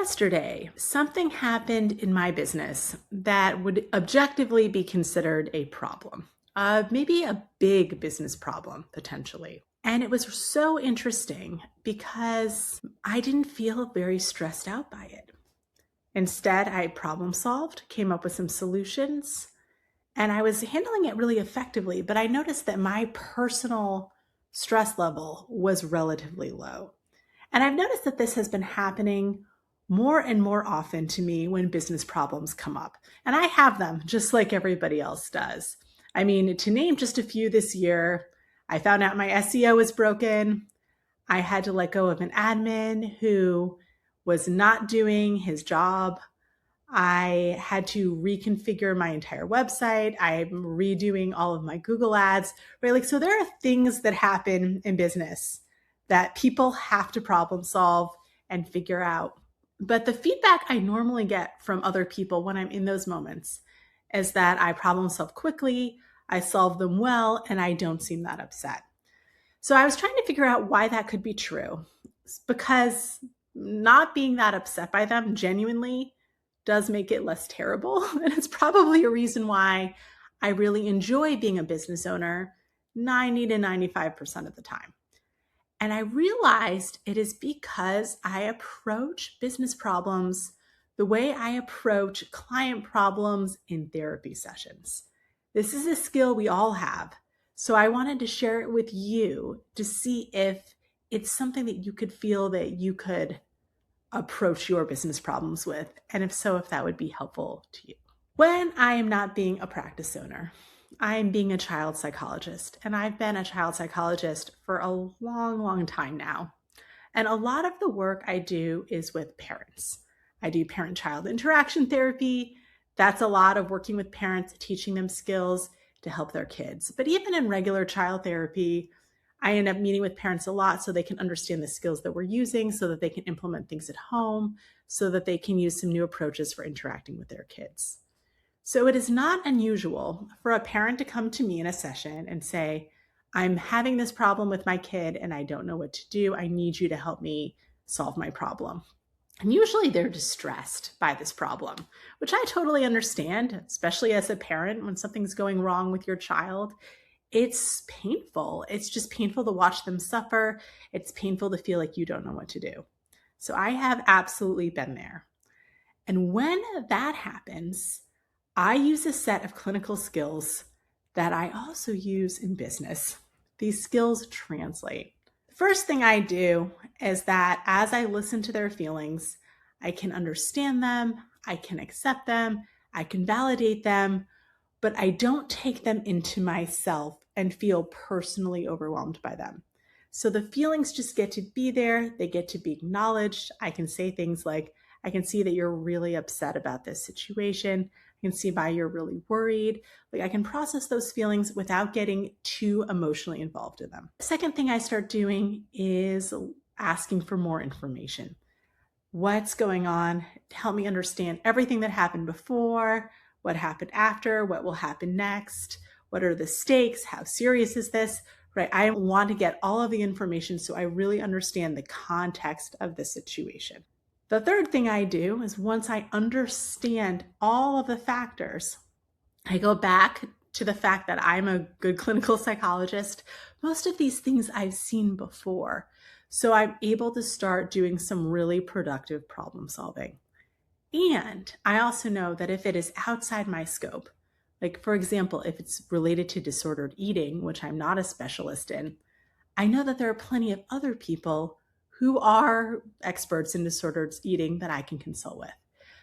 Yesterday, something happened in my business that would objectively be considered a problem, maybe a big business problem potentially. And it was so interesting because I didn't feel very stressed out by it. Instead, I problem solved, came up with some solutions, and I was handling it really effectively. But I noticed that my personal stress level was relatively low. And I've noticed that this has been happening more and more often to me when business problems come up. And I have them just like everybody else does. I mean, to name just a few this year, I found out my SEO was broken. I had to let go of an admin who was not doing his job. I had to reconfigure my entire website. I'm redoing all of my Google ads, right? Like, so there are things that happen in business that people have to problem solve and figure out. But the feedback I normally get from other people when I'm in those moments is that I problem solve quickly, I solve them well, and I don't seem that upset. So I was trying to figure out why that could be true, because not being that upset by them genuinely does make it less terrible. And it's probably a reason why I really enjoy being a business owner 90 to 95% of the time. And I realized it is because I approach business problems the way I approach client problems in therapy sessions. This is a skill we all have. So I wanted to share it with you to see if it's something that you could feel that you could approach your business problems with, and if so, if that would be helpful to you. When I am not being a practice owner, I am being a child psychologist, and I've been a child psychologist for a long, long time now. And a lot of the work I do is with parents. I do parent-child interaction therapy. That's a lot of working with parents, teaching them skills to help their kids. But even in regular child therapy, I end up meeting with parents a lot so they can understand the skills that we're using, so that they can implement things at home, so that they can use some new approaches for interacting with their kids. So it is not unusual for a parent to come to me in a session and say, I'm having this problem with my kid and I don't know what to do. I need you to help me solve my problem. And usually they're distressed by this problem, which I totally understand, especially as a parent when something's going wrong with your child. It's painful. It's just painful to watch them suffer. It's painful to feel like you don't know what to do. So I have absolutely been there. And when that happens, I use a set of clinical skills that I also use in business. These skills translate. The first thing I do is that as I listen to their feelings, I can understand them, I can accept them, I can validate them, but I don't take them into myself and feel personally overwhelmed by them. So the feelings just get to be there, they get to be acknowledged. I can say things like, I can see that you're really upset about this situation. I can see why you're really worried. Like, I can process those feelings without getting too emotionally involved in them. The second thing I start doing is asking for more information. What's going on? Help me understand everything that happened before, what happened after, what will happen next, what are the stakes, how serious is this, right? I want to get all of the information so I really understand the context of the situation. The third thing I do is once I understand all of the factors, I go back to the fact that I'm a good clinical psychologist. Most of these things I've seen before. So I'm able to start doing some really productive problem solving. And I also know that if it is outside my scope, like for example, if it's related to disordered eating, which I'm not a specialist in, I know that there are plenty of other people who are experts in disordered eating that I can consult with.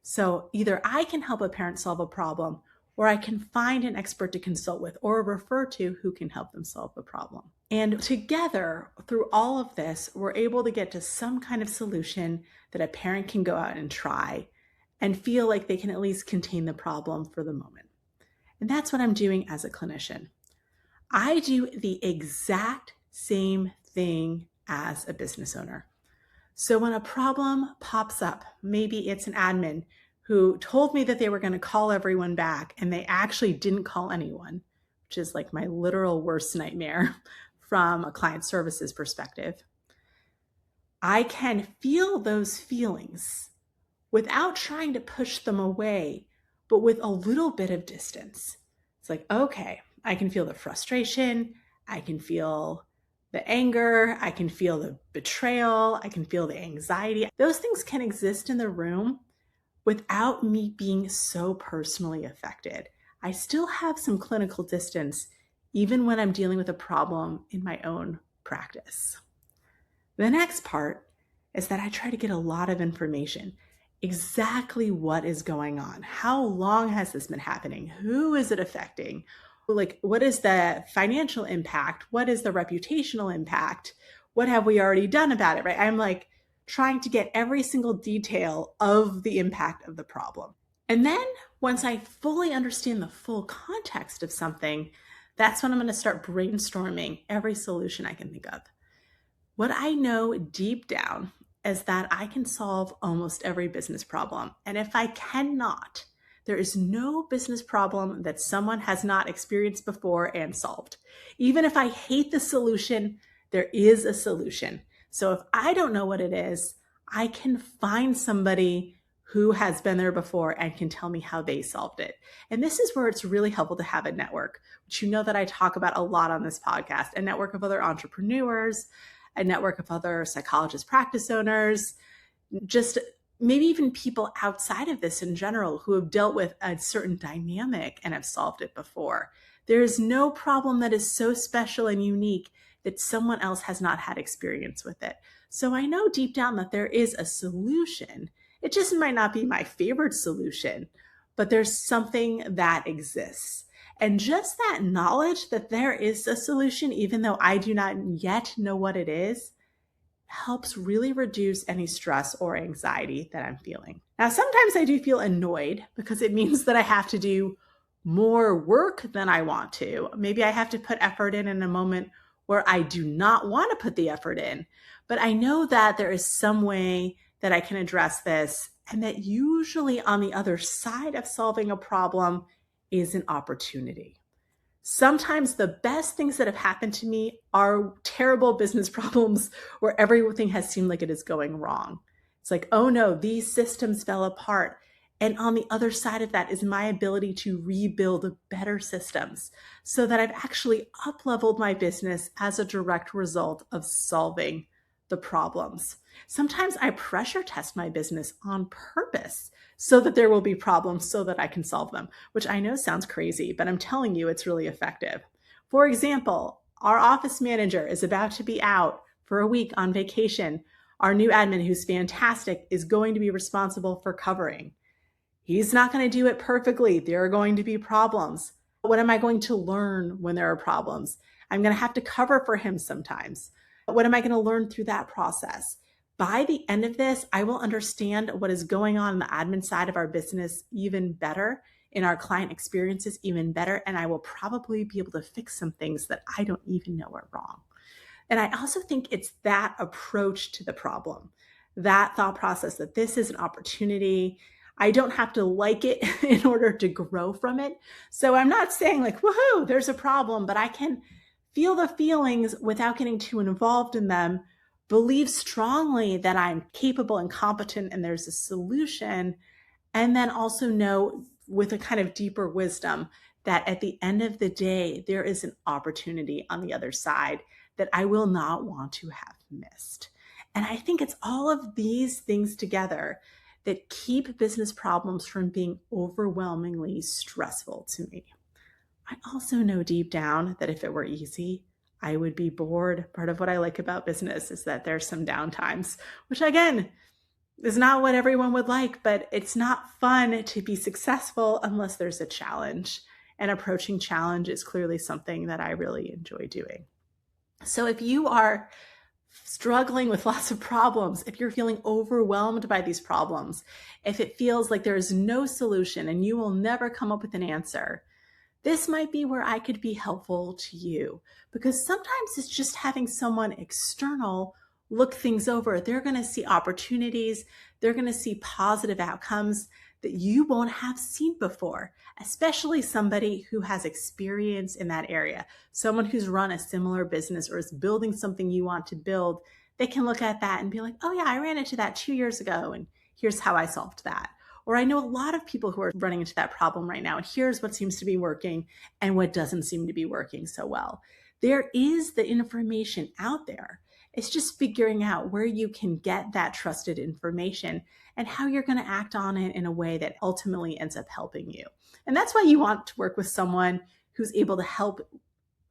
So either I can help a parent solve a problem, or I can find an expert to consult with or refer to who can help them solve the problem. And together, through all of this, we're able to get to some kind of solution that a parent can go out and try and feel like they can at least contain the problem for the moment. And that's what I'm doing as a clinician. I do the exact same thing as a business owner. So when a problem pops up, maybe it's an admin who told me that they were going to call everyone back and they actually didn't call anyone, which is like my literal worst nightmare from a client services perspective. I can feel those feelings, without trying to push them away, but with a little bit of distance. It's like, okay, I can feel the frustration. I can feel the anger. I can feel the betrayal. I can feel the anxiety. Those things can exist in the room without me being so personally affected. I still have some clinical distance, even when I'm dealing with a problem in my own practice. The next part is that I try to get a lot of information. Exactly what is going on? How long has this been happening? Who is it affecting? Like, what is the financial impact? What is the reputational impact? What have we already done about it, right? I'm like trying to get every single detail of the impact of the problem. And then once I fully understand the full context of something, that's when I'm going to start brainstorming every solution I can think of. What I know deep down is that I can solve almost every business problem. And if I cannot, there is no business problem that someone has not experienced before and solved. Even if I hate the solution, there is a solution. So if I don't know what it is, I can find somebody who has been there before and can tell me how they solved it. And this is where it's really helpful to have a network, which you know that I talk about a lot on this podcast, a network of other entrepreneurs, a network of other psychologist practice owners, just maybe even people outside of this in general who have dealt with a certain dynamic and have solved it before. There is no problem that is so special and unique that someone else has not had experience with it. So I know deep down that there is a solution. It just might not be my favorite solution, but there's something that exists. And just that knowledge that there is a solution, even though I do not yet know what it is, helps really reduce any stress or anxiety that I'm feeling. Now, sometimes I do feel annoyed because it means that I have to do more work than I want to. Maybe I have to put effort in a moment where I do not want to put the effort in. But I know that there is some way that I can address this, and that usually on the other side of solving a problem is an opportunity. Sometimes the best things that have happened to me are terrible business problems where everything has seemed like it is going wrong. It's like, oh no, these systems fell apart. And on the other side of that is my ability to rebuild better systems so that I've actually up-leveled my business as a direct result of solving the problems. Sometimes I pressure test my business on purpose so that there will be problems so that I can solve them, which I know sounds crazy, but I'm telling you it's really effective. For example, our office manager is about to be out for a week on vacation. Our new admin, who's fantastic, is going to be responsible for covering. He's not going to do it perfectly. There are going to be problems. What am I going to learn when there are problems? I'm going to have to cover for him sometimes. What am I going to learn through that process? By the end of this, I will understand what is going on the admin side of our business even better, in our client experiences even better, and I will probably be able to fix some things that I don't even know are wrong. And I also think it's that approach to the problem, that thought process that this is an opportunity. I don't have to like it in order to grow from it. So I'm not saying like, woohoo, there's a problem, but I can feel the feelings without getting too involved in them, believe strongly that I'm capable and competent and there's a solution, and then also know with a kind of deeper wisdom that at the end of the day, there is an opportunity on the other side that I will not want to have missed. And I think it's all of these things together that keep business problems from being overwhelmingly stressful to me. I also know deep down that if it were easy, I would be bored. Part of what I like about business is that there's some downtimes, which again, is not what everyone would like, but it's not fun to be successful unless there's a challenge. And approaching challenge is clearly something that I really enjoy doing. So if you are struggling with lots of problems, if you're feeling overwhelmed by these problems, if it feels like there is no solution and you will never come up with an answer, this might be where I could be helpful to you, because sometimes it's just having someone external look things over. They're going to see opportunities. They're going to see positive outcomes that you won't have seen before, especially somebody who has experience in that area, someone who's run a similar business or is building something you want to build. They can look at that and be like, oh yeah, I ran into that 2 years ago and Here's how I solved that. Or I know a lot of people who are running into that problem right now. And here's what seems to be working and what doesn't seem to be working so well. There is the information out there. It's just figuring out where you can get that trusted information and how you're going to act on it in a way that ultimately ends up helping you. And that's why you want to work with someone who's able to help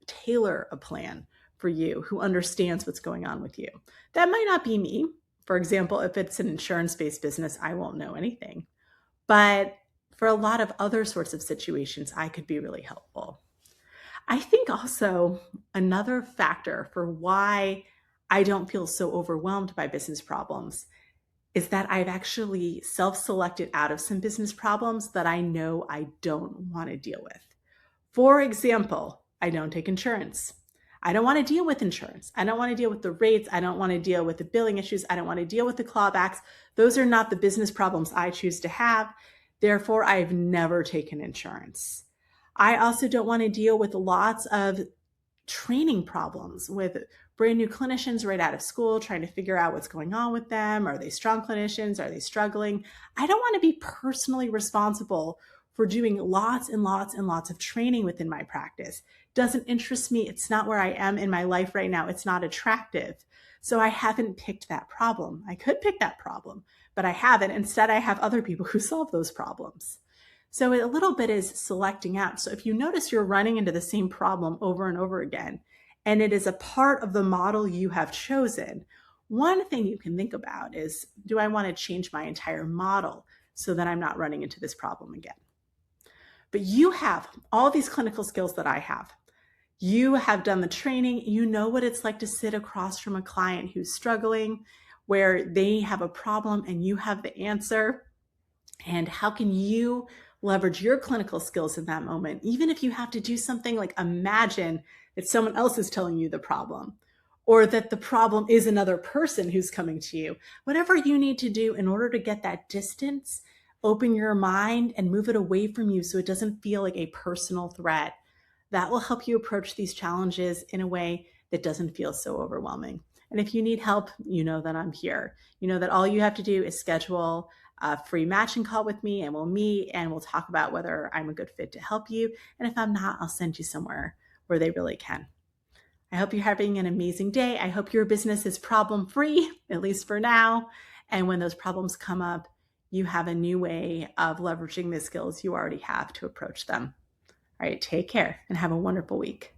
tailor a plan for you, who understands what's going on with you. That might not be me. For example, if it's an insurance-based business, I won't know anything. But for a lot of other sorts of situations, I could be really helpful. I think also another factor for why I don't feel so overwhelmed by business problems is that I've actually self-selected out of some business problems that I know I don't want to deal with. For example, I don't take insurance. I don't want to deal with insurance. I don't want to deal with the rates. I don't want to deal with the billing issues. I don't want to deal with the clawbacks. Those are not the business problems I choose to have. Therefore, I've never taken insurance. I also don't want to deal with lots of training problems with brand new clinicians right out of school, trying to figure out what's going on with them. Are they strong clinicians? Are they struggling? I don't want to be personally responsible for doing lots and lots and lots of training within my practice. Doesn't interest me. It's not where I am in my life right now. It's not attractive. So I haven't picked that problem. I could pick that problem, but I haven't. Instead, I have other people who solve those problems. So a little bit is selecting out. So if you notice you're running into the same problem over and over again, and it is a part of the model you have chosen, one thing you can think about is, do I want to change my entire model so that I'm not running into this problem again? But you have all these clinical skills that I have. You have done the training. You know what it's like to sit across from a client who's struggling, where they have a problem and you have the answer. And how can you leverage your clinical skills in that moment, even if you have to do something like imagine that someone else is telling you the problem, or that the problem is another person who's coming to you. Whatever you need to do in order to get that distance, open your mind and move it away from you so it doesn't feel like a personal threat. That will help you approach these challenges in a way that doesn't feel so overwhelming. And if you need help, you know that I'm here. You know that all you have to do is schedule a free matching call with me, and we'll meet and we'll talk about whether I'm a good fit to help you. And if I'm not, I'll send you somewhere where they really can. I hope you're having an amazing day. I hope your business is problem-free, at least for now. And when those problems come up, you have a new way of leveraging the skills you already have to approach them. All right, take care and have a wonderful week.